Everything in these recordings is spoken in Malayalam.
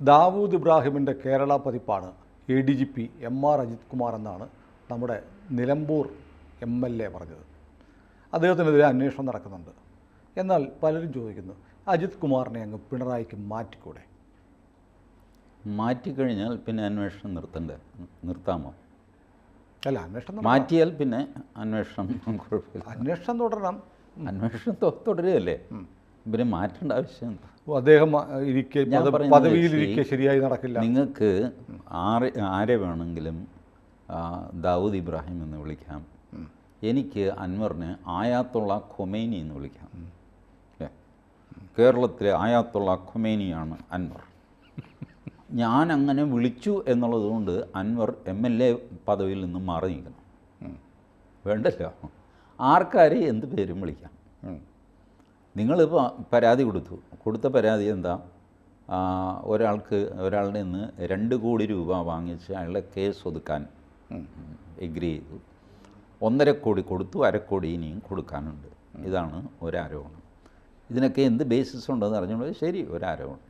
ദാവൂദ് ഇബ്രാഹിമിൻ്റെ കേരള പതിപ്പാണ് ADGP MR അജിത് കുമാർ എന്നാണ് നമ്മുടെ നിലമ്പൂർ MLA പറഞ്ഞത്. അദ്ദേഹത്തിനെതിരെ അന്വേഷണം നടക്കുന്നുണ്ട്. എന്നാൽ പലരും ചോദിക്കുന്നു, അജിത് കുമാറിനെ അങ്ങ് പിണറായിക്ക് മാറ്റിക്കൂടെ? മാറ്റിക്കഴിഞ്ഞാൽ പിന്നെ അന്വേഷണം നിർത്താമോ? അല്ല, അന്വേഷണം മാറ്റിയാൽ പിന്നെ അന്വേഷണം കുഴപ്പമില്ല. അന്വേഷണം തുടരണം. അന്വേഷണം തുടരുകയല്ലേ, പിന്നെ മാറ്റേണ്ട ആവശ്യം. അദ്ദേഹം പദവിയിലിരിക്കെ ശരിയായി നടക്കില്ല. നിങ്ങൾക്ക് ആരെ വേണമെങ്കിലും ദാവൂദ് ഇബ്രാഹിം എന്ന് വിളിക്കാം. എനിക്ക് അൻവറിനെ ആയാത്തുള്ള ഖൊമൈനി എന്ന് വിളിക്കാം. കേരളത്തിലെ ആയാത്തുള്ള ഖൊമൈനിയാണ് അൻവർ. ഞാൻ അങ്ങനെ വിളിച്ചു എന്നുള്ളതുകൊണ്ട് അൻവർ MLA പദവിയിൽ നിന്ന് മാറി നിൽക്കണം. വേണ്ടല്ലോ, ആർക്കാരെ എന്ത് പേരും വിളിക്കാം. നിങ്ങളിപ്പോൾ പരാതി കൊടുത്ത പരാതി എന്താ? ഒരാളുടെ നിന്ന് 2 കോടി രൂപ വാങ്ങിച്ച് അയാളുടെ കേസ് ഒതുക്കാൻ എഗ്രി ചെയ്തു. 1.5 കോടി കൊടുത്തു, 1/2 കോടി ഇനിയും കൊടുക്കാനുണ്ട്. ഇതാണ് ഒരാരോപണം. ഇതിനൊക്കെ എന്ത് ബേസിസ് ഉണ്ടെന്ന് അറിഞ്ഞുകൊണ്ട് ശരി, ഒരാരോപണം.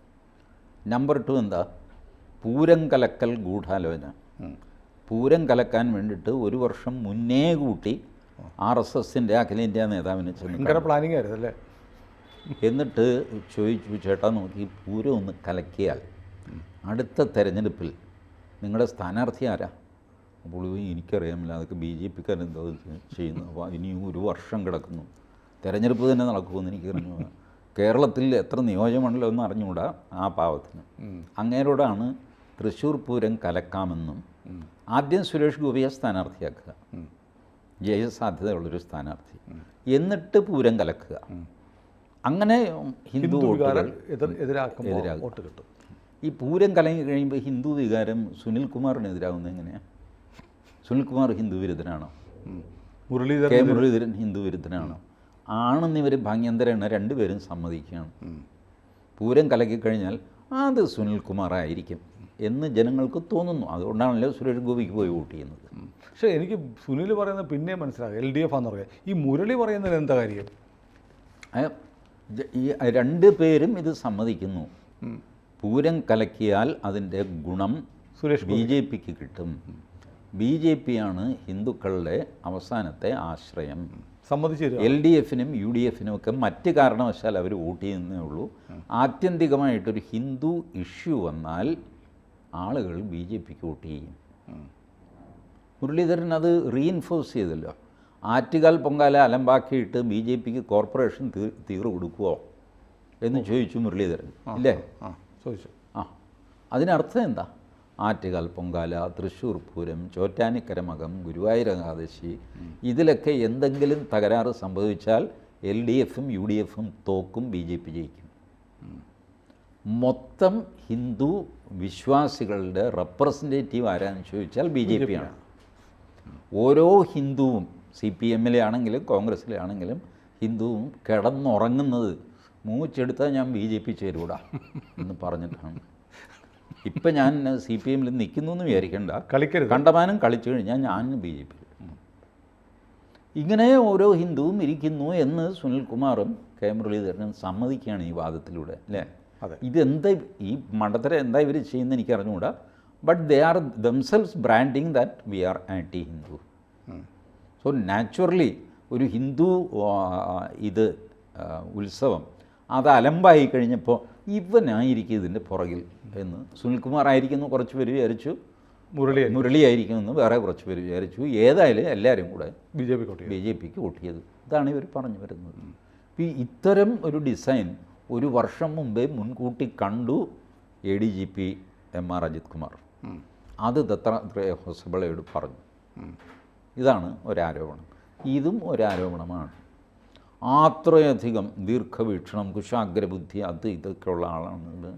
നമ്പർ 2 എന്താ? പൂരം കലക്കൽ ഗൂഢാലോചന. പൂരം കലക്കാൻ വേണ്ടിയിട്ട് 1 വർഷം മുന്നേ കൂട്ടി RSSൻ്റെ അഖിലേന്ത്യാ നേതാവിനെ ചെന്ന് പ്ലാനിങ് ആയിരുന്നു അല്ലേ? എന്നിട്ട് ചോദിച്ചു, ചേട്ടാ നോക്കി, പൂരം ഒന്ന് കലക്കിയാൽ അടുത്ത തെരഞ്ഞെടുപ്പിൽ നിങ്ങളുടെ സ്ഥാനാർത്ഥി ആരാ? അപ്പോൾ എനിക്കറിയാമില്ല, അതൊക്കെ BJPക്കാർ എന്തോ ചെയ്യുന്നു. അപ്പോൾ ഇനി 1 വർഷം കിടക്കുന്നു, തെരഞ്ഞെടുപ്പ് തന്നെ നടക്കുമെന്ന് എനിക്കറിഞ്ഞു. കേരളത്തിൽ എത്ര നിയോജകമണ്ഡലം എന്ന് അറിഞ്ഞുകൂടാ ആ പാവത്തിന്. അങ്ങേരോടാണ് തൃശ്ശൂർ പൂരം കലക്കാമെന്നും ആദ്യം സുരേഷ് ഗോപിയെ സ്ഥാനാർത്ഥിയാക്കുക, ജയസാധ്യതയുള്ളൊരു സ്ഥാനാർത്ഥി, എന്നിട്ട് പൂരം കലക്കുക. അങ്ങനെ ഹിന്ദു വോട്ടുകൾ എതിരാകും. ഈ പൂരം കലങ്ങി കഴിയുമ്പോൾ ഹിന്ദു വികാരം സുനിൽ കുമാറിനെതിരാകുന്നത് എങ്ങനെയാണ്? സുനിൽ കുമാർ ഹിന്ദു വിരുദ്ധനാണോ? മുരളീധരൻ ഹിന്ദു വിരുദ്ധനാണോ? ആണെന്നിവർ ഭാഗ്യന്തരാണ് 2 പേരും സമ്മതിക്കുകയാണ്. പൂരം കലക്കിക്കഴിഞ്ഞാൽ അത് സുനിൽ കുമാറായിരിക്കും എന്ന് ജനങ്ങൾക്ക് തോന്നുന്നു. അതുകൊണ്ടാണല്ലോ സുരേഷ് ഗോപിക്ക് പോയി വോട്ട് ചെയ്യുന്നത്. പക്ഷേ എനിക്ക് സുനിൽ പറയുന്നത് പിന്നെ മനസ്സിലാകും, LDF ആണെന്ന് പറയാം. ഈ മുരളി പറയുന്നതിന് എന്താ കാര്യം? ഈ 2 പേരും ഇത് സമ്മതിക്കുന്നു. പൂരം കലക്കിയാൽ അതിൻ്റെ ഗുണം BJPക്ക് കിട്ടും. BJP ആണ് ഹിന്ദുക്കളുടെ അവസാനത്തെ ആശ്രയം. സമ്മതിച്ചു. LDFനും UDFനും ഒക്കെ മറ്റ് കാരണവശാൽ അവർ വോട്ട് ചെയ്യുന്നേ ഉള്ളൂ. ആത്യന്തികമായിട്ടൊരു ഹിന്ദു ഇഷ്യൂ വന്നാൽ ആളുകൾ BJPക്ക് വോട്ട് ചെയ്യും. മുരളീധരൻ അത് റീഇൻഫോഴ്സ് ചെയ്തല്ലോ. ആറ്റുകാൽ പൊങ്കാല അലമ്പാക്കിയിട്ട് BJPക്ക് കോർപ്പറേഷൻ തീർ കൊടുക്കുമോ എന്ന് ചോദിച്ചു മുരളീധരൻ, ഇല്ലേ? ചോദിച്ചു. അതിനർത്ഥം എന്താ? ആറ്റുകാൽ പൊങ്കാല, തൃശ്ശൂർ പൂരം, ചോറ്റാനിക്കര മകം, ഗുരുവായൂർ ഏകാദശി, ഇതിലൊക്കെ എന്തെങ്കിലും തകരാറ് സംഭവിച്ചാൽ LDFും UDFും തോക്കും, BJP ജയിക്കും. മൊത്തം ഹിന്ദു വിശ്വാസികളുടെ റെപ്രസെൻറ്റേറ്റീവ് ആരാന്ന് ചോദിച്ചാൽ BJP ആണ്. ഓരോ ഹിന്ദുവും CPMലെ ആണെങ്കിലും കോൺഗ്രസ്സിലെ ആണെങ്കിലും ഹിന്ദുവും കിടന്നുറങ്ങുന്നത് മൂച്ചെടുത്താൽ ഞാൻ BJP ചേരൂടാ എന്ന് പറഞ്ഞിട്ടാണ്. ഇപ്പം ഞാൻ CPMൽ നിൽക്കുന്നു എന്ന് വിചാരിക്കേണ്ട, കണ്ടമാനം കളിച്ചു കഴിഞ്ഞാൽ ഞാൻ BJP. ഇങ്ങനെ ഓരോ ഹിന്ദുവും ഇരിക്കുന്നു എന്ന് സുനിൽകുമാറും മുരളീധരനും സമ്മതിക്കുകയാണ് ഈ വാദത്തിലൂടെ, അല്ലേ? ഇതെന്താ ഈ മണ്ടത്തരം എന്താ ഇവർ ചെയ്യുന്നത് എനിക്ക് അറിഞ്ഞുകൂടാ. But they are themselves branding that we are anti Hindu. So naturally ഒരു ഹിന്ദു ഉത്സവം അത് അലമ്പായി കഴിഞ്ഞപ്പോൾ ഇവനായിരിക്കും ഇതിൻ്റെ പുറകിൽ എന്ന് സുനിൽകുമാർ ആയിരിക്കുന്നു കുറച്ച് പേര് വിചാരിച്ചു, മുരളി ആയിരിക്കുമെന്ന് വേറെ കുറച്ച് പേര് വിചാരിച്ചു. ഏതായാലും എല്ലാവരും കൂടെ BJPക്ക് വോട്ട് ചെയ്തു. ഇതാണ് ഇവർ പറഞ്ഞു വരുന്നത്. ഇത്തരം ഒരു ഡിസൈൻ 1 വർഷം മുമ്പേ മുൻകൂട്ടി കണ്ടു ADGP MR അജിത് കുമാർ. അത് ദത്താത്രേയ ഹൊസബളയോട് പറഞ്ഞു. ഇതാണ് ഒരാരോപണം. ഇതും ഒരാരോപണമാണ്. അത്രയധികം ദീർഘവീക്ഷണം, കുശാഗ്രബുദ്ധി, ഇതൊക്കെയുള്ള ആളാണ്.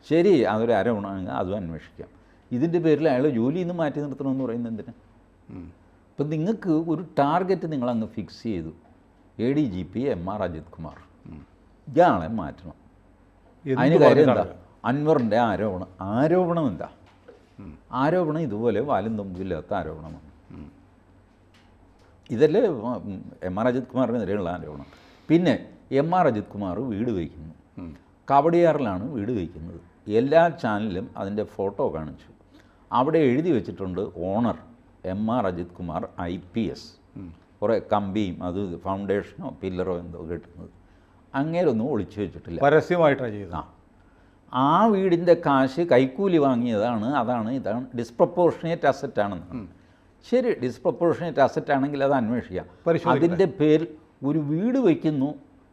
ശരി, അതൊരു ആരോപണമാണെങ്കിൽ അതും അന്വേഷിക്കാം. ഇതിൻ്റെ പേരിൽ അയാൾ ജോലിയിൽ നിന്ന് മാറ്റി നിർത്തണമെന്ന് പറയുന്നത് എന്തിനാ? ഇപ്പം നിങ്ങൾക്ക് ഒരു ടാർഗറ്റ് നിങ്ങളങ്ങ് ഫിക്സ് ചെയ്തു, ADGP MR അജിത് കുമാർ, ഇയാളെ മാറ്റണം. അതിന് കാര്യം എന്താ? അൻവറിൻ്റെ ആരോപണം എന്താ? ആരോപണം ഇതുപോലെ വാലും തുമ്പില്ലാത്ത ആരോപണമാണ്. ഇതല്ലേ MR അജിത് കുമാറിനെതിരെയുള്ള ആരോപണം. പിന്നെ MR അജിത് കുമാർ വീട് വയ്ക്കുന്നു, കവടിയാറിലാണ് വീട് വയ്ക്കുന്നത്. എല്ലാ ചാനലും അതിൻ്റെ ഫോട്ടോ കാണിച്ചു. അവിടെ എഴുതി വെച്ചിട്ടുണ്ട് owner MR Ajith Kumar IPS. കുറേ കമ്പിയും അത് ഫൗണ്ടേഷനോ പില്ലറോ എന്തോ കിട്ടുന്നത്. അങ്ങേരൊന്നും ഒളിച്ചു വെച്ചിട്ടില്ല, പരസ്യമായിട്ടാണ് ചെയ്തത്. ആ വീടിൻ്റെ കാശ് കൈക്കൂലി വാങ്ങിയതാണ്, ഇതാണ് ഡിസ്പ്രപ്പോർഷനേറ്റ് അസറ്റാണെന്ന്. ശരി, ഡിസ്പ്രപ്പോർഷനേറ്റ് അസറ്റ് ആണെങ്കിൽ അത് അന്വേഷിക്കാം. അതിൻ്റെ പേരിൽ ഒരു വീട് വയ്ക്കുന്നു,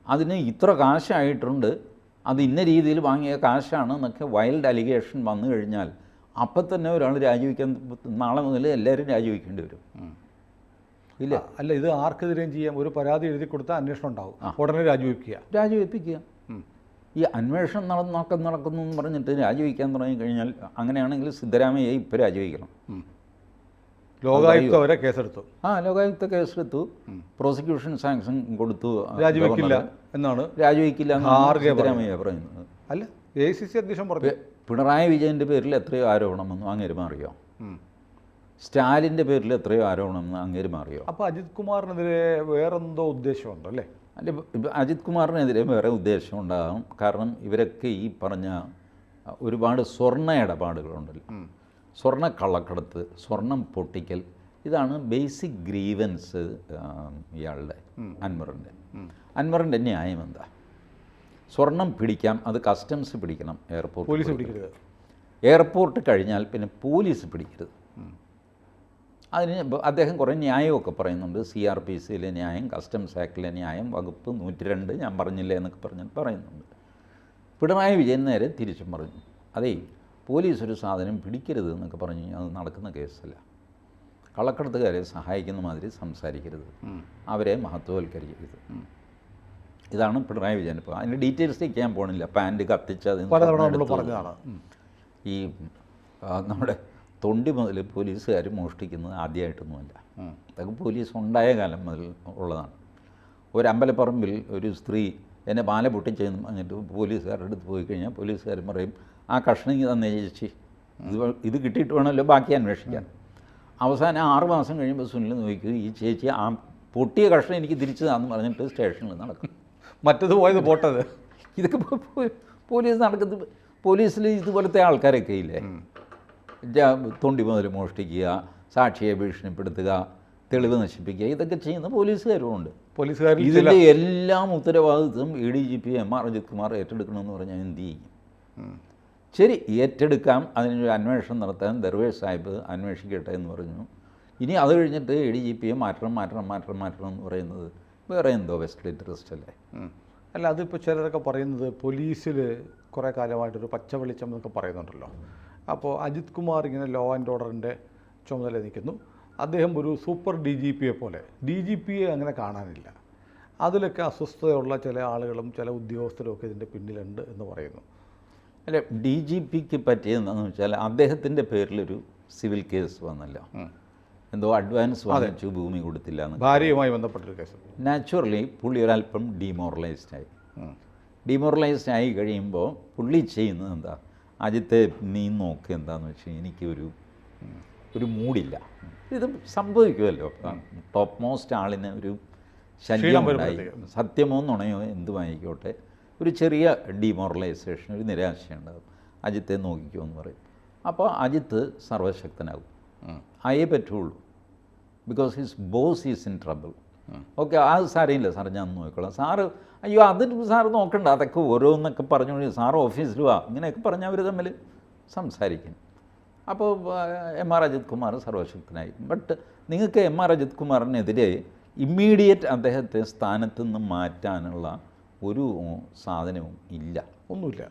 അതിന് ഇത്ര കാശായിട്ടുണ്ട്, അത് ഇന്ന രീതിയിൽ വാങ്ങിയ കാശാണ് എന്നൊക്കെ വൈൽഡ് അലിഗേഷൻ വന്നു കഴിഞ്ഞാൽ അപ്പം തന്നെ ഒരാൾ രാജിവെക്കാൻ, നാളെ മുതൽ എല്ലാവരും രാജിവെക്കേണ്ടി വരും. ഇല്ല, അല്ല, ഇത് ആർക്കെതിരെയും ചെയ്യാം. ഒരു പരാതി എഴുതി കൊടുത്താൽ അന്വേഷണം ഉണ്ടാവും, ഉടനെ രാജിവെപ്പിക്കുക. ഈ അന്വേഷണം നടക്കുന്നു എന്ന് പറഞ്ഞിട്ട് രാജിവെക്കാൻ തുടങ്ങിക്കഴിഞ്ഞാൽ, അങ്ങനെയാണെങ്കിൽ സിദ്ധരാമയ്യ ഇപ്പോൾ രാജിവെക്കണം. ലോകായുക്ത വരെ കേസെടുത്തു. ലോകായുക്ത കേസെടുത്തു, പ്രോസിക്യൂഷൻ സാങ്ഷൻ കൊടുത്തു. രാജിവെക്കില്ല എന്നാണ് സിദ്ധരാമയ്യ പറയുന്നത്. അല്ല, ACC അധ്യക്ഷൻ പറഞ്ഞു. പിണറായി വിജയൻ്റെ പേരിൽ എത്രയോ ആരോപണമെന്നും അങ്ങേര് മാറിയോ? സ്റ്റാലിൻ്റെ പേരിൽ എത്രയോ ആരോപണമെന്ന് അങ്ങേര് മാറിയോ? അപ്പോൾ അജിത് കുമാറിനെതിരെ വേറെന്തോ ഉദ്ദേശമുണ്ടോ അല്ലേ? അല്ല, അജിത് കുമാറിനെതിരെ വേറെ ഉദ്ദേശം ഉണ്ടാകും. കാരണം ഇവരൊക്കെ ഈ പറഞ്ഞ ഒരുപാട് സ്വർണ്ണ ഇടപാടുകളുണ്ടല്ലോ, സ്വർണ്ണ കള്ളക്കടത്ത്, സ്വർണം പൊട്ടിക്കൽ, ഇതാണ് ബേസിക് ഗ്രീവൻസ് ഇയാളുടെ അൻവറിൻ്റെ ന്യായം എന്താ? സ്വർണം പിടിക്കാം, അത് കസ്റ്റംസ് പിടിക്കണം, പോലീസ് പിടിക്കരുത്. എയർപോർട്ട് കഴിഞ്ഞാൽ പിന്നെ പോലീസ് പിടിക്കരുത്. അതിന് അദ്ദേഹം കുറേ ന്യായമൊക്കെ പറയുന്നുണ്ട്. CRPCയിലെ ന്യായം, കസ്റ്റംസ് ആക്ടിലെ ന്യായം, വകുപ്പ് 102 ഞാൻ പറഞ്ഞില്ലേ എന്നൊക്കെ പറയുന്നുണ്ട്. പിണറായി വിജയൻ നേരെ തിരിച്ചും പറഞ്ഞു, അതേ പോലീസ് ഒരു സാധനം പിടിക്കരുത് എന്നൊക്കെ പറഞ്ഞു കഴിഞ്ഞാൽ അത് നടക്കുന്ന കേസല്ല. കള്ളക്കടത്തുകാരെ സഹായിക്കുന്ന മാതിരി സംസാരിക്കരുത്, അവരെ മഹത്വവൽക്കരിക്കരുത്. ഇതാണ് പിണറായി വിജയൻ. ഇപ്പോൾ അതിൻ്റെ ഡീറ്റെയിൽസിലേക്ക് ഞാൻ പോകണില്ല. പാൻറ്റ് കത്തിച്ചത് പറഞ്ഞതാണ്. ഈ നമ്മുടെ തൊണ്ടി മുതൽ പോലീസുകാർ മോഷ്ടിക്കുന്നത് ആദ്യമായിട്ടൊന്നുമല്ല. അതൊക്കെ പോലീസ് ഉണ്ടായ കാലം മുതൽ ഉള്ളതാണ്. ഒരു അമ്പലപ്പറമ്പിൽ ഒരു സ്ത്രീ എന്നെ മാല പൊട്ടിച്ചെന്ന് പറഞ്ഞിട്ട് പോലീസുകാരുടെ അടുത്ത് പോയി കഴിഞ്ഞാൽ പോലീസുകാർ പറയും, ആ കഷ്ണം തന്നെ ചേച്ചി, ഇത് കിട്ടിയിട്ട് വേണമല്ലോ ബാക്കി അന്വേഷിക്കാൻ. അവസാനം 6 മാസം കഴിയുമ്പോൾ സുനിൽ നോക്കൂ, ഈ ചേച്ചി ആ പൊട്ടിയ കഷ്ണം എനിക്ക് തിരിച്ചതാണെന്ന് പറഞ്ഞിട്ട് സ്റ്റേഷനിൽ നടക്കും. മറ്റത് പോയത് പോട്ടത്. ഇതൊക്കെ പോലീസ് നടക്കുന്നത്. പോലീസിൽ ഇതുപോലത്തെ ആൾക്കാരൊക്കെ ഇല്ലേ, തൊണ്ടി മുതൽ മോഷ്ടിക്കുക, സാക്ഷിയെ ഭീഷണിപ്പെടുത്തുക, തെളിവ് നശിപ്പിക്കുക, ഇതൊക്കെ ചെയ്യുന്ന പോലീസുകാരുമുണ്ട്. ഇതിൻ്റെ എല്ലാം ഉത്തരവാദിത്വം ADGP MR അജിത് കുമാർ ഏറ്റെടുക്കണമെന്ന് പറഞ്ഞാൽ എന്ത് ചെയ്യും? ശരി, ഏറ്റെടുക്കാം, അതിനൊരു അന്വേഷണം നടത്താൻ ദർവേഷ് സാഹിബ് അന്വേഷിക്കട്ടെ എന്ന് പറഞ്ഞു. ഇനി അത് കഴിഞ്ഞിട്ട് ADGPയെ മാറ്റണം എന്ന് പറയുന്നത് വേറെ എന്തോ വെസ്റ്റൽ ഇൻട്രസ്റ്റ് അല്ലേ? അല്ല, അതിപ്പോൾ ചിലരൊക്കെ പറയുന്നത് പോലീസിൽ കുറേ കാലമായിട്ടൊരു പച്ച വെളിച്ചം എന്നൊക്കെ പറയുന്നുണ്ടല്ലോ. അപ്പോൾ അജിത് കുമാർ ഇങ്ങനെ ലോ ആൻഡ് ഓർഡറിൻ്റെ ചുമതല നിൽക്കുന്നു. അദ്ദേഹം ഒരു സൂപ്പർ DGPയെ പോലെ, DGPയെ അങ്ങനെ കാണാനില്ല. അതിലൊക്കെ അസ്വസ്ഥതയുള്ള ചില ആളുകളും ചില ഉദ്യോഗസ്ഥരും ഒക്കെ ഇതിൻ്റെ പിന്നിലുണ്ട് എന്ന് പറയുന്നു. അല്ല, DGPക്ക് പറ്റിയതെന്താണെന്ന് വെച്ചാൽ അദ്ദേഹത്തിൻ്റെ പേരിലൊരു സിവിൽ കേസ് വന്നല്ലോ, എന്തോ അഡ്വാൻസ് വാങ്ങിച്ചു, ഭൂമി കൊടുത്തില്ല എന്ന്, ഭാര്യയുമായി ബന്ധപ്പെട്ടൊരു കേസ്. നാച്ചുറലി പുള്ളി ഒരല്പം ഡിമോറലൈസ്ഡായി. ഡിമോറലൈസ്ഡ് ആയി കഴിയുമ്പോൾ പുള്ളി ചെയ്യുന്നത് എന്താ, അജിത്തെ നീ നോക്ക് എന്താണെന്ന് വെച്ചാൽ എനിക്കൊരു മൂടില്ല. ഇത് സംഭവിക്കുമല്ലോ, ടോപ്പ് മോസ്റ്റ് ആളിന് ഒരു ശല്യമുണ്ടായി, സത്യമോ നുണയോ എന്തുമായിക്കോട്ടെ, ഒരു ചെറിയ ഡിമോറലൈസേഷൻ, ഒരു നിരാശയുണ്ടാകും. അജിത്തെ നോക്കിക്കോ എന്ന് പറയും. അപ്പോൾ അജിത്ത് സർവശക്തനാകും. ആയേ പറ്റുള്ളൂ, because his boss is in trouble. Okay, അത് സാരമില്ല സാർ, ഞാൻ നോക്കിക്കോളാം. സാറ് അയ്യോ അതിന് സാറ് നോക്കണ്ട, അതൊക്കെ ഓരോന്നൊക്കെ പറഞ്ഞു, സാർ ഓഫീസിൽ വാ, ഇങ്ങനെയൊക്കെ പറഞ്ഞാൽ അവർ തമ്മിൽ സംസാരിക്കും. അപ്പോൾ MR അജിത് കുമാർ സർവശക്തനായി. ബട്ട് നിങ്ങൾക്ക് MR അജിത് കുമാറിനെതിരെ ഇമ്മീഡിയറ്റ് അദ്ദേഹത്തെ സ്ഥാനത്ത് നിന്ന് മാറ്റാനുള്ള ഒരു സാധനവും ഇല്ല, ഒന്നുമില്ല.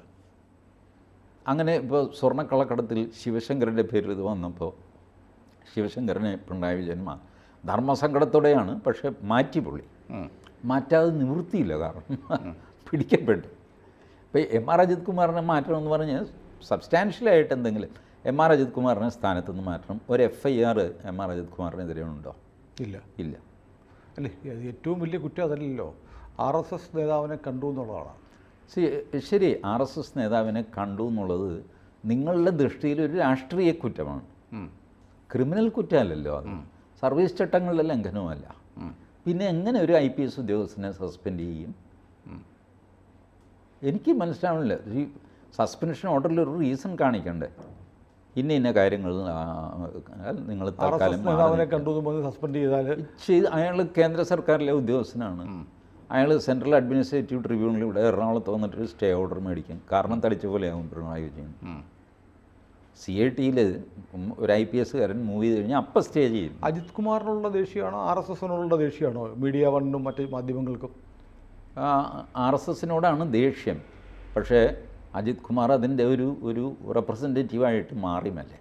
അങ്ങനെ ഇപ്പോൾ സ്വർണ്ണക്കള്ളക്കടത്തിൽ ശിവശങ്കരൻ്റെ പേരിൽ ഇത് വന്നപ്പോൾ ശിവശങ്കരനെ പിണറായി വിജയൻ ധർമ്മസങ്കടത്തോടെയാണ് പക്ഷേ മാറ്റി പുള്ളി. മാറ്റാതെ നിവൃത്തിയില്ല, കാരണം പിടിക്കപ്പെട്ടു. ഇപ്പോൾ MR അജിത് കുമാറിനെ മാറ്റണമെന്ന് പറഞ്ഞ് സബ്സ്റ്റാൻഷ്യലായിട്ട് എന്തെങ്കിലും MR അജിത് കുമാറിനെ സ്ഥാനത്ത് നിന്ന് മാറ്റണം. ഒരു FIR MR അജിത് കുമാറിനെതിരെ ഉണ്ടോ? ഇല്ല. അല്ലേ, ഏറ്റവും വലിയ കുറ്റം അതല്ലല്ലോ, RSS നേതാവിനെ കണ്ടു എന്നുള്ളതാണ്. ശരി, RSS നേതാവിനെ കണ്ടു എന്നുള്ളത് നിങ്ങളുടെ ദൃഷ്ടിയിൽ ഒരു രാഷ്ട്രീയ കുറ്റമാണ്, ക്രിമിനൽ കുറ്റമല്ലല്ലോ. അത് സർവീസ് ചട്ടങ്ങളുടെ ലംഘനവുമല്ല. പിന്നെ എങ്ങനെ ഒരു IPS ഉദ്യോഗസ്ഥനെ സസ്പെൻഡ് ചെയ്യും? എനിക്ക് മനസ്സിലാവില്ല. ഈ സസ്പെൻഷൻ ഓർഡറിൽ ഒരു റീസൺ കാണിക്കണ്ടേ? ഇന്ന കാര്യങ്ങൾ നിങ്ങൾ തൽക്കാലം നേതാവിനെ കണ്ടു എന്ന് പറഞ്ഞ് സസ്പെൻഡ് ചെയ്താൽ അയാൾ കേന്ദ്ര സർക്കാരിലെ ഉദ്യോഗസ്ഥനാണ്. അയാൾ സെൻട്രൽ അഡ്മിനിസ്ട്രേറ്റീവ് ട്രിബ്യൂണൽ ഇവിടെ എറണാകുളത്ത് വന്നിട്ട് സ്റ്റേ ഓർഡർ മേടിക്കും. കാരണം തടിച്ച പോലെയാകും പിണറായി വിജയൻ. CIT-യിൽ ഒരു IPS കാരൻ മൂവ് ചെയ്ത് കഴിഞ്ഞാൽ അപ്പം സ്റ്റേ ചെയ്യും. അജിത് കുമാറിനുള്ള ദേഷ്യമാണോ RSSനുള്ള ദേഷ്യമാണോ മീഡിയ വണ്ണും മറ്റ് മാധ്യമങ്ങൾക്കും? RSSനോടാണ് ദേഷ്യം. പക്ഷേ അജിത് കുമാർ അതിൻ്റെ ഒരു റെപ്രസെൻറ്റേറ്റീവായിട്ട് മാറിമല്ലേ.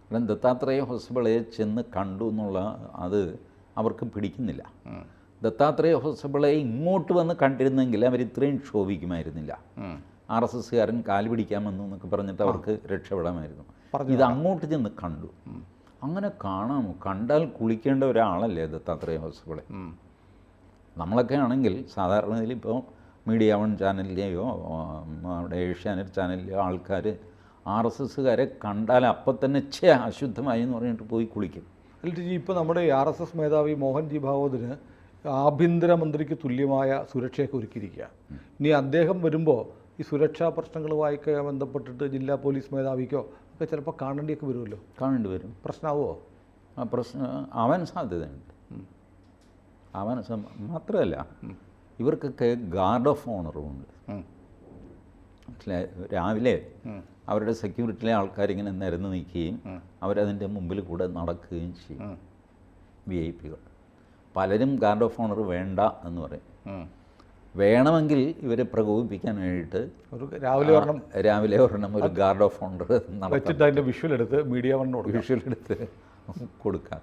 കാരണം ദത്താത്രേയ ഹൊസബളെ ചെന്ന് കണ്ടു എന്നുള്ള അത് അവർക്ക് പിടിക്കുന്നില്ല. ദത്താത്രേയ ഹൊസബളെ ഇങ്ങോട്ട് വന്ന് കണ്ടിരുന്നെങ്കിൽ അവർ ഇത്രയും ക്ഷോഭിക്കുമായിരുന്നില്ല. RSSകാരൻ കാല് പിടിക്കാമെന്നു എന്നൊക്കെ പറഞ്ഞിട്ട് അവർക്ക് രക്ഷപ്പെടാമായിരുന്നു. ഇത് അങ്ങോട്ട് ചെന്ന് കണ്ടു. അങ്ങനെ കാണാമോ? കണ്ടാൽ കുളിക്കേണ്ട ഒരാളല്ലേ ദത്താത്രേയ ഹൊസബളെ. നമ്മളൊക്കെ ആണെങ്കിൽ സാധാരണയിൽ ഇപ്പോൾ മീഡിയ വൺ ചാനലിലെയോ അവിടെ ഏഷ്യാനെറ്റ് ചാനലിലെയോ ആൾക്കാർ RSSകാരെ കണ്ടാൽ അപ്പം തന്നെ അശുദ്ധമായി എന്ന് പറഞ്ഞിട്ട് പോയി കുളിക്കും. ഇപ്പോൾ നമ്മുടെ RSS മേധാവി മോഹൻജി ഭാഗവതിന് ആഭ്യന്തരമന്ത്രിക്ക് തുല്യമായ സുരക്ഷയൊക്കെ ഒരുക്കിയിരിക്കുക. ഇനി അദ്ദേഹം വരുമ്പോൾ ഈ സുരക്ഷാ പ്രശ്നങ്ങളുമായൊക്കെ ബന്ധപ്പെട്ടിട്ട് ജില്ലാ പോലീസ് മേധാവിക്കോ ഒക്കെ ചിലപ്പോൾ കാണേണ്ടിയൊക്കെ വരുമല്ലോ. കാണേണ്ടി വരും. പ്രശ്നമാവുമോ? പ്രശ്നം ആവാൻ സാധ്യതയുണ്ട്. മാത്രമല്ല ഇവർക്കൊക്കെ ഗാർഡ് ഓഫ് ഓണറും ഉണ്ട്. രാവിലെ അവരുടെ സെക്യൂരിറ്റിയിലെ ആൾക്കാരിങ്ങനെ നിരന്ന് നിൽക്കുകയും അവരതിൻ്റെ മുമ്പിൽ കൂടെ നടക്കുകയും ചെയ്യും. VIP-കൾ പലരും ഗാർഡ് ഓഫ് ഓണർ വേണ്ട എന്ന് പറയും. വേണമെങ്കിൽ ഇവരെ പ്രകോപിപ്പിക്കാനായിട്ട് രാവിലെ ഒരെണ്ണം ഒരു ഗാർഡ് ഓഫ് ഓണർ വെച്ചിട്ട് അതിൻ്റെ വിഷ്വൽ എടുത്ത് മീഡിയ വിഷ്വൽ എടുത്ത് കൊടുക്കാം.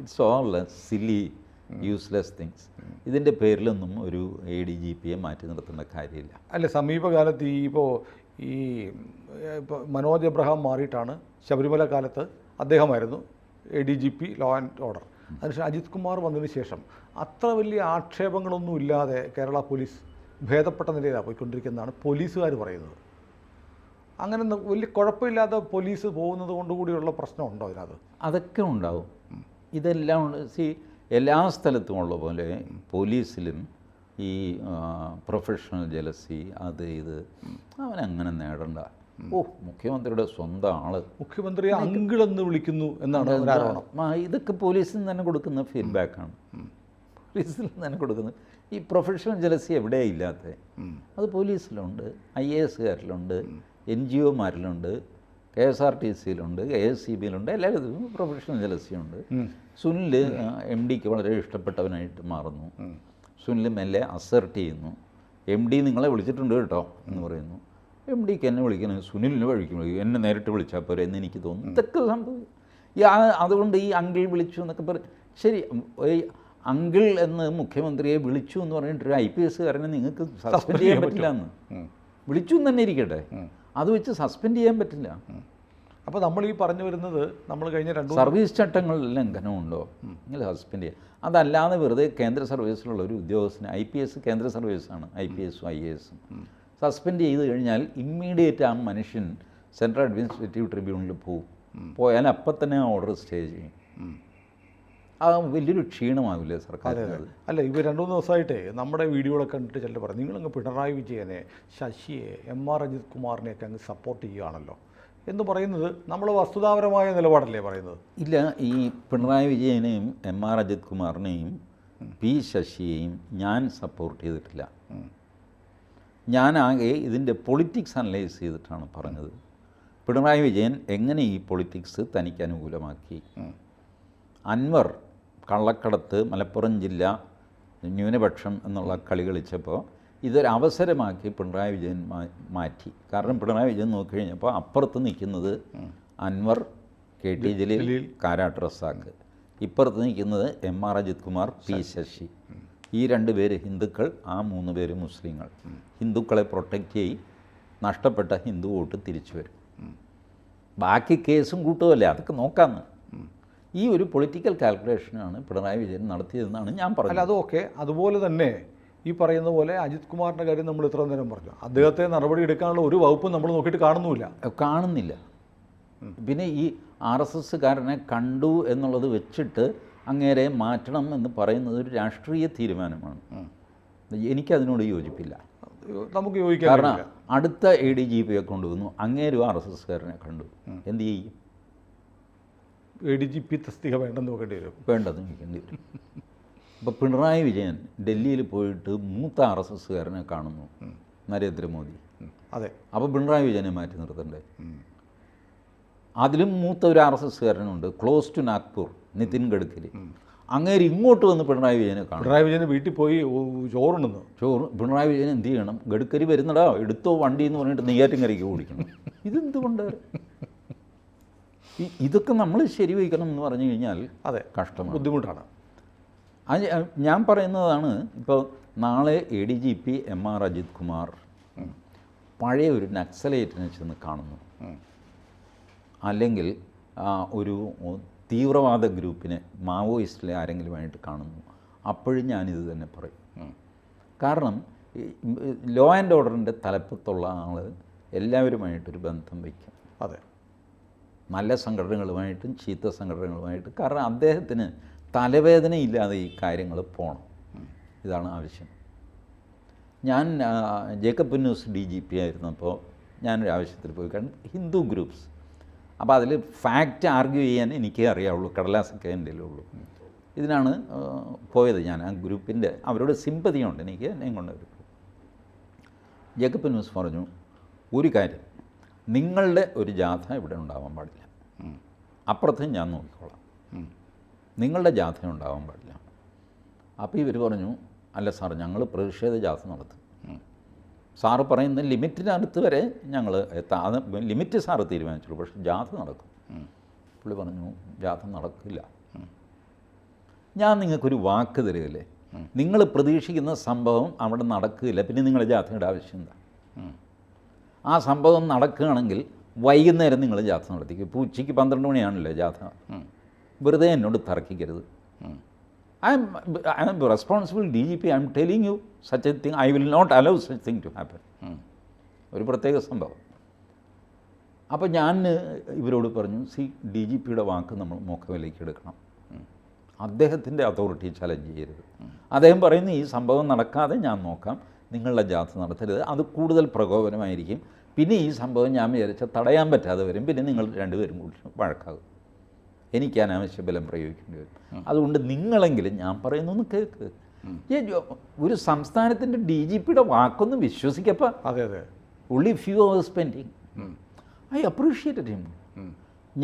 It's all silly useless things. ഇതിൻ്റെ പേരിലൊന്നും ഒരു ADGP-യെ മാറ്റി നിർത്തേണ്ട കാര്യമില്ല. അല്ല, സമീപകാലത്ത് ഇപ്പോൾ മനോജ് എബ്രഹാം മാറിയിട്ടാണ് ശബരിമല കാലത്ത് അദ്ദേഹമായിരുന്നു ADGP ലോ ആൻഡ് ഓർഡർ. അതിനുശേഷം അജിത് കുമാർ വന്നതിന് ശേഷം അത്ര വലിയ ആക്ഷേപങ്ങളൊന്നും ഇല്ലാതെ കേരള പോലീസ് ഭേദപ്പെട്ട നിലയിലാണ് പോയിക്കൊണ്ടിരിക്കുന്നതാണ് പോലീസുകാർ പറയുന്നത്. അങ്ങനെ വലിയ കുഴപ്പമില്ലാതെ പോലീസ് പോകുന്നത് കൊണ്ടുകൂടിയുള്ള പ്രശ്നമുണ്ടോ അതിനകത്ത്? അതൊക്കെ ഉണ്ടാവും. ഇതെല്ലാം എല്ലാ സ്ഥലത്തും ഉള്ള പോലെ പോലീസിലും ഈ പ്രൊഫഷണൽ ജലസി അത് ഇത് അവനങ്ങനെ നേടണ്ട. മുഖ്യമന്ത്രിയുടെ സ്വന്തം ആള് മുഖ്യമന്ത്രിയെ അങ്കിൾ എന്ന് വിളിക്കുന്നു എന്നാണ് ആരോപണം. ഇതൊക്കെ പോലീസിൽ നിന്ന് തന്നെ കൊടുക്കുന്ന ഫീഡ്ബാക്കാണ്. പോലീസിൽ നിന്ന് തന്നെ കൊടുക്കുന്നത്. ഈ പ്രൊഫഷണൽ ജലസി എവിടെയാണ് ഇല്ലാത്ത? അത് പോലീസിലുണ്ട്, IAS-കാരിലുണ്ട്, NGO-മാരിലുണ്ട്, KSRTC-യിലുണ്ട്, KSCB-യിലുണ്ട്. എല്ലായിടത്തും പ്രൊഫഷണൽ ജലസിയുണ്ട്. സുനിൽ MD-ക്ക് വളരെ ഇഷ്ടപ്പെട്ടവനായിട്ട് മാറുന്നു. സുനിൽ മെല്ലെ അസർട്ട് ചെയ്യുന്നു. MD നിങ്ങളെ വിളിച്ചിട്ടുണ്ട് കേട്ടോ എന്ന് പറയുന്നു. MD-ക്ക് എന്നെ വിളിക്കണം, സുനിലിനെ വിളിക്കണം, എന്നെ നേരിട്ട് വിളിച്ചാൽ പോരെ എന്ന് എനിക്ക് തോന്നുന്നു. ഇതൊക്കെ സംഭവിക്കും. അതുകൊണ്ട് ഈ അങ്കിൾ വിളിച്ചു എന്നൊക്കെ പറയും. ശരി, ഈ അങ്കിൾ എന്ന് മുഖ്യമന്ത്രിയെ വിളിച്ചു എന്ന് പറഞ്ഞിട്ടൊരു IPS-കാരനെ നിങ്ങൾക്ക് സസ്പെൻഡ് ചെയ്യാൻ പറ്റില്ല എന്ന്. വിളിച്ചു എന്ന് തന്നെ ഇരിക്കട്ടെ, അത് വെച്ച് സസ്പെൻഡ് ചെയ്യാൻ പറ്റില്ല. അപ്പോൾ നമ്മൾ ഈ പറഞ്ഞു വരുന്നത് നമ്മൾ കഴിഞ്ഞ സർവീസ് ചട്ടങ്ങളിൽ ലംഘനമുണ്ടോ നിങ്ങൾ സസ്പെൻഡ് ചെയ്യുക. അതല്ലാതെ വെറുതെ കേന്ദ്ര സർവീസിലുള്ള ഒരു ഉദ്യോഗസ്ഥന് IPS കേന്ദ്ര സർവീസാണ്, IPS-ഉം IAS-ഉം സസ്പെൻഡ് ചെയ്ത് കഴിഞ്ഞാൽ ഇമ്മീഡിയറ്റ് ആ മനുഷ്യൻ സെൻട്രൽ അഡ്മിനിസ്ട്രേറ്റീവ് ട്രിബ്യൂണലിൽ പോയാൽ അപ്പം തന്നെ ആ ഓർഡർ സ്റ്റേ ചെയ്യും. ആ വലിയൊരു ക്ഷീണമാവില്ലേ സർക്കാർ? അല്ല, ഇവർ 2-3 ദിവസമായിട്ടേ നമ്മുടെ വീഡിയോകളൊക്കെ കണ്ടിട്ട് ചിലർ പറയും നിങ്ങളങ്ങ് പിണറായി വിജയനെ, ശശിയെ, MR അജിത് കുമാറിനെയൊക്കെ അങ്ങ് സപ്പോർട്ട് ചെയ്യുകയാണല്ലോ എന്ന് പറയുന്നത് നമ്മൾ വസ്തുതാപരമായ നിലപാടല്ലേ പറയുന്നത്? ഇല്ല, ഈ പിണറായി വിജയനെയും MR അജിത് കുമാറിനെയും P ശശിയെയും ഞാൻ സപ്പോർട്ട് ചെയ്തിട്ടില്ല. ഞാനാകെ ഇതിൻ്റെ പൊളിറ്റിക്സ് അനലൈസ് ചെയ്തിട്ടാണ് പറഞ്ഞത്. പിണറായി വിജയൻ എങ്ങനെ ഈ പൊളിറ്റിക്സ് തനിക്ക് അനുകൂലമാക്കി. അൻവർ കള്ളക്കടത്ത് മലപ്പുറം ജില്ല ന്യൂനപക്ഷം എന്നുള്ള കളി കളിച്ചപ്പോൾ ഇതൊരവസരമാക്കി പിണറായി വിജയൻ മാറ്റി. കാരണം പിണറായി വിജയൻ നോക്കിക്കഴിഞ്ഞപ്പോൾ അപ്പുറത്ത് നിൽക്കുന്നത് അൻവർ, KT ജലീൽ, കാരാട്ട് റസാഖ്, ഇപ്പുറത്ത് നിൽക്കുന്നത് MR അജിത് കുമാർ, P ശശി. ഈ 2 പേര് ഹിന്ദുക്കൾ, ആ 3 പേര് മുസ്ലിങ്ങൾ. ഹിന്ദുക്കളെ പ്രൊട്ടക്റ്റ് ചെയ്യും, നഷ്ടപ്പെട്ട ഹിന്ദു വോട്ട് തിരിച്ചു വരും. ബാക്കി കേസും കൂട്ടുമല്ലേ, അതൊക്കെ നോക്കാമെന്ന്. ഈ ഒരു പൊളിറ്റിക്കൽ കാൽക്കുലേഷനാണ് പിണറായി വിജയൻ നടത്തിയതെന്നാണ് ഞാൻ പറഞ്ഞത്. അല്ല, അതൊക്കെ അതുപോലെ തന്നെ ഈ പറയുന്ന പോലെ അജിത് കുമാറിൻ്റെ കാര്യം നമ്മൾ ഇത്ര നേരം പറഞ്ഞു. അദ്ദേഹത്തെ നടപടി എടുക്കാനുള്ള ഒരു വകുപ്പും നമ്മൾ നോക്കിയിട്ട് കാണുന്നില്ല. പിന്നെ ഈ RSSകാരനെ കണ്ടു എന്നുള്ളത് വെച്ചിട്ട് അങ്ങേരെ മാറ്റണം എന്ന് പറയുന്നത് ഒരു രാഷ്ട്രീയ തീരുമാനമാണ്. എനിക്കതിനോട് യോജിപ്പില്ല. നമുക്ക് യോജിക്കാൻ കാരണം കഴിയില്ല. അടുത്ത ADGPയെ കൊണ്ടുവന്നു, അങ്ങേരും RSSകാരനെ കണ്ടു, എന്ത് ചെയ്യും? ADGP തസ്തിക വേണ്ടെന്ന് നോക്കേണ്ടി വരും. വേണ്ടെന്ന് വയ്ക്കേണ്ടി വരും. അപ്പോൾ പിണറായി വിജയൻ ഡൽഹിയിൽ പോയിട്ട് മൂത്ത RSSകാരനെ കാണുന്നു, നരേന്ദ്രമോദി. അതെ. അപ്പോൾ പിണറായി വിജയനെ മാറ്റി നിർത്തണ്ടേ? അതിലും മൂത്ത ഒരു RSSകാരനുണ്ട്, ക്ലോസ് ടു നാഗ്പൂർ, നിതിൻ ഗഡ്കരി. അങ്ങേര് ഇങ്ങോട്ട് വന്ന് പിണറായി വിജയനെ കാണും. പിണറായി വിജയന് വീട്ടിൽ പോയി ചോറുണ്ടെന്ന്. പിണറായി വിജയൻ എന്ത് ചെയ്യണം? ഗഡ്കരി വരുന്നടാ, എടുത്തോ വണ്ടി എന്ന് പറഞ്ഞിട്ട് നെയ്യാറ്റിൻകരയ്ക്ക് ഓടിക്കണം. ഇതെന്തുകൊണ്ട്? ഇതൊക്കെ നമ്മൾ ശരിവയ്ക്കണം എന്ന് പറഞ്ഞു കഴിഞ്ഞാൽ അതെ, കഷ്ടമാണ്, ബുദ്ധിമുട്ടാണ്. അത് ഞാൻ പറയുന്നതാണ്. ഇപ്പോൾ നാളെ ADGP MR അജിത് കുമാർ പഴയ ഒരു നക്സലേറ്റിനെ ചെന്ന് കാണുന്നു, അല്ലെങ്കിൽ ഒരു തീവ്രവാദ ഗ്രൂപ്പിനെ, മാവോയിസ്റ്റിലെ ആരെങ്കിലുമായിട്ട് കാണുന്നു, അപ്പോഴും ഞാനിത് തന്നെ പറയും. കാരണം ലോ ആൻഡ് ഓർഡറിൻ്റെ തലപ്പത്തുള്ള ആൾ എല്ലാവരുമായിട്ടൊരു ബന്ധം വയ്ക്കും. അതെ, നല്ല സംഘടനകളുമായിട്ടും ചീത്ത സംഘടനകളുമായിട്ടും. കാരണം അദ്ദേഹത്തിന് തലവേദനയില്ലാതെ ഈ കാര്യങ്ങൾ പോകണം, ഇതാണ് ആവശ്യം. ഞാൻ ജേക്കബ് പുന്നൂസ് DGP ആയിരുന്നപ്പോൾ ഞാനൊരു ആവശ്യത്തിൽ പോയി കാരണം ഹിന്ദു ഗ്രൂപ്പ്സ്, അപ്പോൾ അതിൽ ഫാക്റ്റ് ആർഗ്യൂ ചെയ്യാൻ എനിക്കേ അറിയാവുള്ളൂ, കടലാസൊക്കെ എൻ്റെ ഉള്ളൂ. ഇതിനാണ് പോയത് ഞാൻ. ആ ഗ്രൂപ്പിൻ്റെ അവരോട് സിമ്പതിയുണ്ട് എനിക്ക്, എന്നെ കൊണ്ടവർ. ജേക്കബ് പുന്നൂസ് പറഞ്ഞു, ഒരു കാര്യം, നിങ്ങളുടെ ഒരു ജാഥ ഇവിടെ ഉണ്ടാവാൻ പാടില്ല, അപ്പുറത്ത് ഞാൻ നോക്കിക്കോളാം, നിങ്ങളുടെ ജാഥ ഉണ്ടാവാൻ പാടില്ല. അപ്പോൾ ഇവർ പറഞ്ഞു, അല്ല സാർ, ഞങ്ങൾ പ്രതിഷേധ ജാഥ നടത്തും, സാറ് പറയുന്ന ലിമിറ്റിനടുത്ത് വരെ ഞങ്ങൾ എത്താം, അത് ലിമിറ്റ് സാറ് തീരുമാനിച്ചുള്ളൂ, പക്ഷേ ജാഥ നടക്കും. പുള്ളി പറഞ്ഞു, ജാഥ നടക്കില്ല. ഞാൻ നിങ്ങൾക്കൊരു വാക്ക് തരികയല്ലേ, നിങ്ങൾ പ്രതീക്ഷിക്കുന്ന സംഭവം അവിടെ നടക്കില്ല, പിന്നെ നിങ്ങളുടെ ജാഥയുടെ ആവശ്യം എന്താ? ആ സംഭവം നടക്കുകയാണെങ്കിൽ വൈകുന്നേരം നിങ്ങൾ ജാഥ നടത്തിക്കും. ഇപ്പോൾ ഉച്ചയ്ക്ക് 12 മണിയാണല്ലോ ജാഥ. വെറുതെ എന്നോട് തർക്കിക്കരുത്. I am a responsible DGP. I am telling you such a thing. I will not allow such thing to happen. ഒരു പ്രത്യേക സംഭവം. അപ്പോൾ ഞാൻ ഇവരോട് പറഞ്ഞു, DGPയുടെ വാക്ക് നമ്മൾ മുഖവിലേക്ക് എടുക്കണം, അദ്ദേഹത്തിൻ്റെ അതോറിറ്റി ചലഞ്ച് ചെയ്യരുത്. അദ്ദേഹം പറയുന്നു, ഈ സംഭവം നടക്കാതെ ഞാൻ നോക്കാം, നിങ്ങളുടെ ജാഥ നടത്തരുത്, അത് കൂടുതൽ പ്രകോപനമായിരിക്കും, പിന്നെ ഈ സംഭവം ഞാൻ വിചാരിച്ചാൽ തടയാൻ പറ്റാതെ വരും, പിന്നെ നിങ്ങൾ രണ്ടുപേരും കൂടി വഴക്കാകും, എനിക്ക് അനാവശ്യ ബലം പ്രയോഗിക്കേണ്ടി വരും. അതുകൊണ്ട് നിങ്ങളെങ്കിലും ഞാൻ പറയുന്നൊന്ന് കേൾക്ക്. ഒരു സംസ്ഥാനത്തിൻ്റെ DGPയുടെ വാക്കൊന്ന് വിശ്വസിക്കപ്പോൾ. അതെ അതെ, only few hours spending. I appreciated him.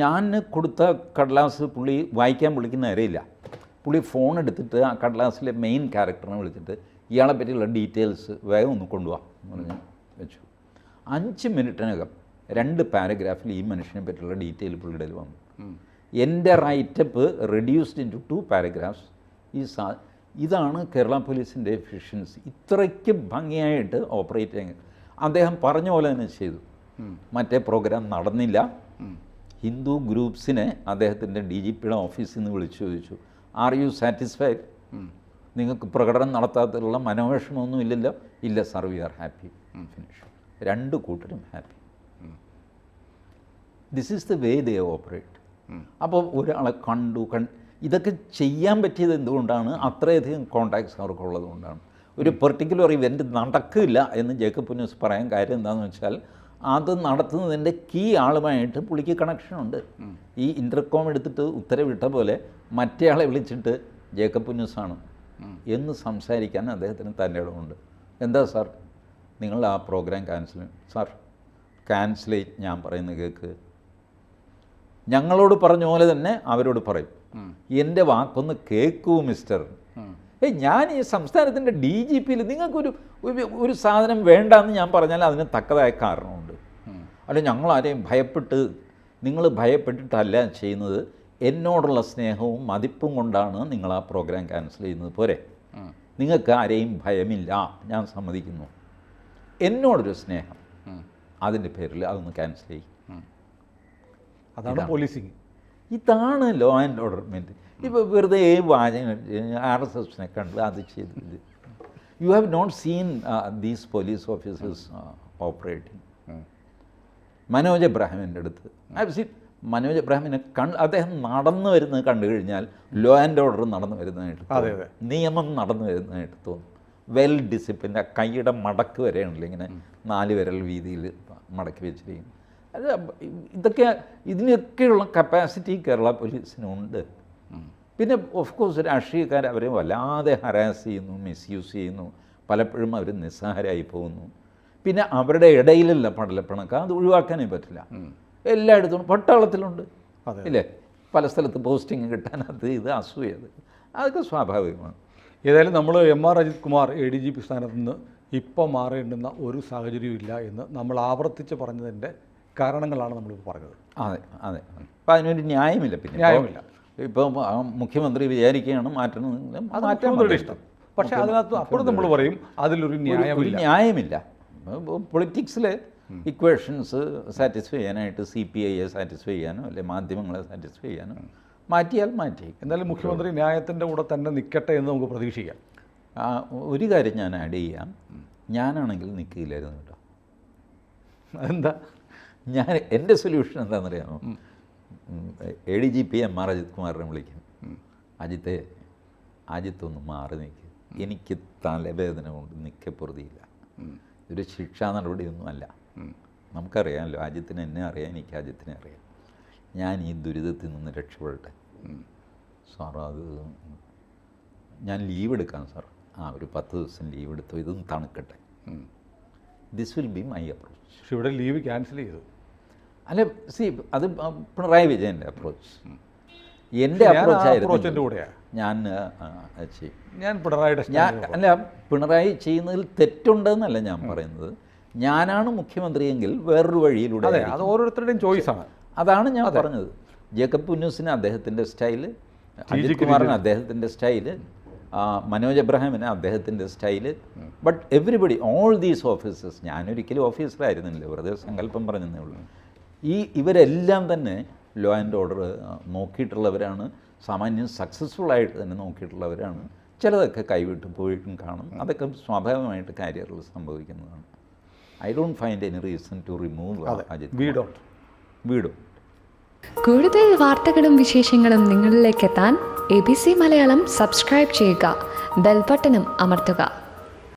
ഞാൻ കൊടുത്ത കടലാസ് പുള്ളി വായിക്കാൻ വിളിക്കുന്ന അറിയില്ല. പുള്ളി ഫോൺ എടുത്തിട്ട് ആ കടലാസിലെ മെയിൻ ക്യാരക്ടറിനെ വിളിച്ചിട്ട് ഇയാളെ പറ്റിയുള്ള ഡീറ്റെയിൽസ് വേഗം ഒന്ന് കൊണ്ടുപോകാം എന്ന് പറഞ്ഞ് വെച്ചു. 5 മിനിറ്റിനകം 2 പാരഗ്രാഫിൽ ഈ മനുഷ്യനെ പറ്റിയുള്ള ഡീറ്റെയിൽ പുള്ളിയുടെ വന്നു. എൻ്റെ writeup reduced into 2 paragraphs. ഇതാണ് കേരള പോലീസിൻ്റെ എഫിഷ്യൻസി. ഇത്രയ്ക്ക് ഭംഗിയായിട്ട് ഓപ്പറേറ്റ് ചെയ്യാൻ അദ്ദേഹം പറഞ്ഞ പോലെ തന്നെ ചെയ്തു. മറ്റേ പ്രോഗ്രാം നടന്നില്ല. ഹിന്ദു ഗ്രൂപ്പ്സിനെ അദ്ദേഹത്തിൻ്റെ DGPയുടെ ഓഫീസിൽ നിന്ന് വിളിച്ചു ചോദിച്ചു, ആർ യു സാറ്റിസ്ഫൈഡ്? നിങ്ങൾക്ക് പ്രകടനം നടത്താത്തതിലുള്ള മനോവിഷമൊന്നും ഇല്ലല്ലോ? ഇല്ല sir, we are happy. Finish. 2 കൂട്ടരും happy. This is the way they operate. അപ്പോൾ ഒരാളെ ഇതൊക്കെ ചെയ്യാൻ പറ്റിയത് എന്തുകൊണ്ടാണ്? അത്രയധികം കോണ്ടാക്ട്സ് അവർക്കുള്ളത് കൊണ്ടാണ്. ഒരു പെർട്ടിക്കുലർ ഇവൻറ്റ് നടക്കില്ല എന്ന് ജേക്കബ് പുന്നൂസ് പറയാൻ കാര്യം എന്താണെന്ന് വെച്ചാൽ, അത് നടത്തുന്നതിൻ്റെ കീ ആളുമായിട്ട് പുള്ളിക്ക് കണക്ഷനുണ്ട്. ഈ ഇൻ്റർകോം എടുത്തിട്ട് ഉത്തരവിട്ട പോലെ മറ്റേയാളെ വിളിച്ചിട്ട് ജേക്കബ് പുന്നൂസാണ് എന്ന് സംസാരിക്കാൻ അദ്ദേഹത്തിന് തൻ്റെ ഇടമുണ്ട്. എന്താ സാർ, നിങ്ങൾ ആ പ്രോഗ്രാം ക്യാൻസൽ? സാർ ക്യാൻസൽ ഞാൻ പറയുന്ന കേൾക്ക്. ഞങ്ങളോട് പറഞ്ഞ പോലെ തന്നെ അവരോട് പറയും, എൻ്റെ വാക്കൊന്ന് കേൾക്കൂ മിസ്റ്റർ. ഞാൻ ഈ സംസ്ഥാനത്തിൻ്റെ DGPയിൽ നിങ്ങൾക്കൊരു ഒരു സാധനം വേണ്ടെന്ന് ഞാൻ പറഞ്ഞാൽ അതിന് തക്കതായ കാരണമുണ്ട്. അല്ല, ഞങ്ങളാരെയും നിങ്ങൾ ഭയപ്പെട്ടിട്ടല്ല ചെയ്യുന്നത്, എന്നോടുള്ള സ്നേഹവും മതിപ്പും കൊണ്ടാണ് നിങ്ങൾ ആ പ്രോഗ്രാം ക്യാൻസൽ ചെയ്യുന്നത്. പോരെ, നിങ്ങൾക്ക് ആരെയും ഭയമില്ല, ഞാൻ സമ്മതിക്കുന്നു. എന്നോടൊരു സ്നേഹം, അതിൻ്റെ പേരിൽ അതൊന്ന് ക്യാൻസൽ ചെയ്യും. അതാണ് പോലീസിങ്. ഇതാണ് ലോ ആൻഡ് ഓർഡർ മെയിൻറ്റെയിൻ. ഇപ്പോൾ വെറുതെ വാചകം RSSനെ കണ്ട് അത് ചെയ്തില്ല. You have not seen these police officers operating. Manoj എബ്രാഹിമിൻ്റെ അടുത്ത് ഐ ഹവ് സീൻ മനോജ് എബ്രാഹിമിനെ അദ്ദേഹം നടന്നു വരുന്നത് കണ്ടു കഴിഞ്ഞാൽ ലോ ആൻഡ് ഓർഡർ നടന്നു വരുന്നതായിട്ട്, നിയമം നടന്നു വരുന്നതായിട്ട് തോന്നും. Well discipline. കൈയുടെ മടക്ക് വരെയാണല്ലോ ഇങ്ങനെ 4 വിരൽ വീതിയിൽ മടക്കി വെച്ചിരിക്കുന്നു. അത് ഇതൊക്കെ ഇതിനൊക്കെയുള്ള കപ്പാസിറ്റി കേരള പോലീസിനുണ്ട്. പിന്നെ ഓഫ് കോഴ്സ് രാഷ്ട്രീയക്കാർ അവരെ വല്ലാതെ ഹരാസ് ചെയ്യുന്നു, മിസ്യൂസ് ചെയ്യുന്നു, പലപ്പോഴും അവർ നിസ്സഹാരായി പോകുന്നു. പിന്നെ അവരുടെ ഇടയിലുള്ള പടലപ്പിണക്കം അത് ഒഴിവാക്കാനേ പറ്റില്ല. എല്ലായിടത്തും പട്ടാളത്തിലുണ്ട് ഇല്ലേ, പല സ്ഥലത്ത് പോസ്റ്റിങ് കിട്ടാനത് ഇത് അസൂയത്, അതൊക്കെ സ്വാഭാവികമാണ്. ഏതായാലും നമ്മൾ MR അജിത് കുമാർ ADGP സ്ഥാനത്ത് നിന്ന് ഇപ്പം മാറേണ്ടുന്ന ഒരു സാഹചര്യവും ഇല്ല എന്ന് നമ്മൾ ആവർത്തിച്ച് പറഞ്ഞതിൻ്റെ കാരണങ്ങളാണ് നമ്മളിപ്പോൾ പറഞ്ഞത്. അതെ അതെ. അപ്പം അതിനൊരു ന്യായമില്ല. പിന്നെ ന്യായമില്ല. ഇപ്പം മുഖ്യമന്ത്രി വിചാരിക്കുകയാണ് മാറ്റണമെങ്കിലും അത് മാറ്റമുള്ള ഇഷ്ടം. പക്ഷേ അതിനകത്ത് അപ്പോഴും നമ്മൾ പറയും അതിലൊരു ന്യായമില്ല. പൊളിറ്റിക്സിലെ ഇക്വേഷൻസ് സാറ്റിസ്ഫൈ ചെയ്യാനായിട്ട് CPIയെ സാറ്റിസ്ഫൈ ചെയ്യാനോ അല്ലെ മാധ്യമങ്ങളെ സാറ്റിസ്ഫൈ ചെയ്യാനോ മാറ്റിയാൽ മാറ്റി. എന്നാലും മുഖ്യമന്ത്രി ന്യായത്തിൻ്റെ കൂടെ തന്നെ നിൽക്കട്ടെ എന്ന് നമുക്ക് പ്രതീക്ഷിക്കാം. ഒരു കാര്യം ഞാൻ ആഡ് ചെയ്യാം, ഞാനാണെങ്കിൽ നിൽക്കില്ലായിരുന്നു കേട്ടോ. അതെന്താ? എൻ്റെ സൊല്യൂഷൻ എന്താണെന്നറിയാമോ? ADGP MR അജിത് കുമാറിനെ വിളിക്കും. അജിത്തൊന്ന് മാറി നിൽക്കും, എനിക്ക് തലവേദന കൊണ്ട് നിൽക്കപ്പുറതിയില്ല. ഒരു ശിക്ഷാ നടപടിയൊന്നും അല്ല. നമുക്കറിയാമല്ലോ, അജിത്തിന് എന്നെ അറിയാം, എനിക്ക് അജിത്തിനെ അറിയാം. ഞാൻ ഈ ദുരിതത്തിൽ നിന്ന് രക്ഷപ്പെടട്ടെ സാർ, അത് ഞാൻ ലീവ് എടുക്കാം സാർ. ഒരു 10 ദിവസം ലീവ് എടുത്തു, ഇതൊന്ന് തണുക്കട്ടെ. This will be my approach. പക്ഷെ ഇവിടെ ലീവ് ക്യാൻസൽ ചെയ്തു. അല്ല അത് പിണറായി വിജയൻ്റെ അപ്രോച്ച്. എൻ്റെ അപ്രോച്ചായിരുന്നു ഞാൻ പിണറായിയുടെ അല്ല, പിണറായി ചെയ്യുന്നതിൽ തെറ്റുണ്ടെന്നല്ല ഞാൻ പറയുന്നത്. ഞാനാണ് മുഖ്യമന്ത്രിയെങ്കിൽ വേറൊരു വഴിയിലൂടെ. അത് ഓരോരുത്തരുടെയും ചോയ്സാണ്. അതാണ് ഞാൻ പറഞ്ഞത്. ജേക്കബ് പുന്നൂസിന് അദ്ദേഹത്തിൻ്റെ സ്റ്റൈല്, അജിത് കുമാറിന് അദ്ദേഹത്തിൻ്റെ സ്റ്റൈല്, മനോജ് എബ്രഹാമിന് അദ്ദേഹത്തിൻ്റെ style. But everybody, all these officers, ഞാനൊരിക്കലും ഓഫീസറായിരുന്നില്ല, വെറുതെ സങ്കല്പം പറഞ്ഞതേ ഉള്ളൂ. ഇവരെല്ലാം തന്നെ ലോ ആൻഡ് ഓർഡർ നോക്കിയിട്ടുള്ളവരാണ്, സാമാന്യം സക്സസ്ഫുള്ളായിട്ട് തന്നെ നോക്കിയിട്ടുള്ളവരാണ്. ചിലതൊക്കെ കൈവിട്ട് പോയിട്ടും കാണും, അതൊക്കെ സ്വാഭാവികമായിട്ട് കരിയറിൽ സംഭവിക്കുന്നതാണ്. I don't find any reason to remove Ajith. വീടും കൂടുതൽ വാർത്തകളും വിശേഷങ്ങളും നിങ്ങളിലേക്ക് എത്താൻ ABC മലയാളം സബ്സ്ക്രൈബ് ചെയ്യുക, ബെൽബട്ടനും അമർത്തുക.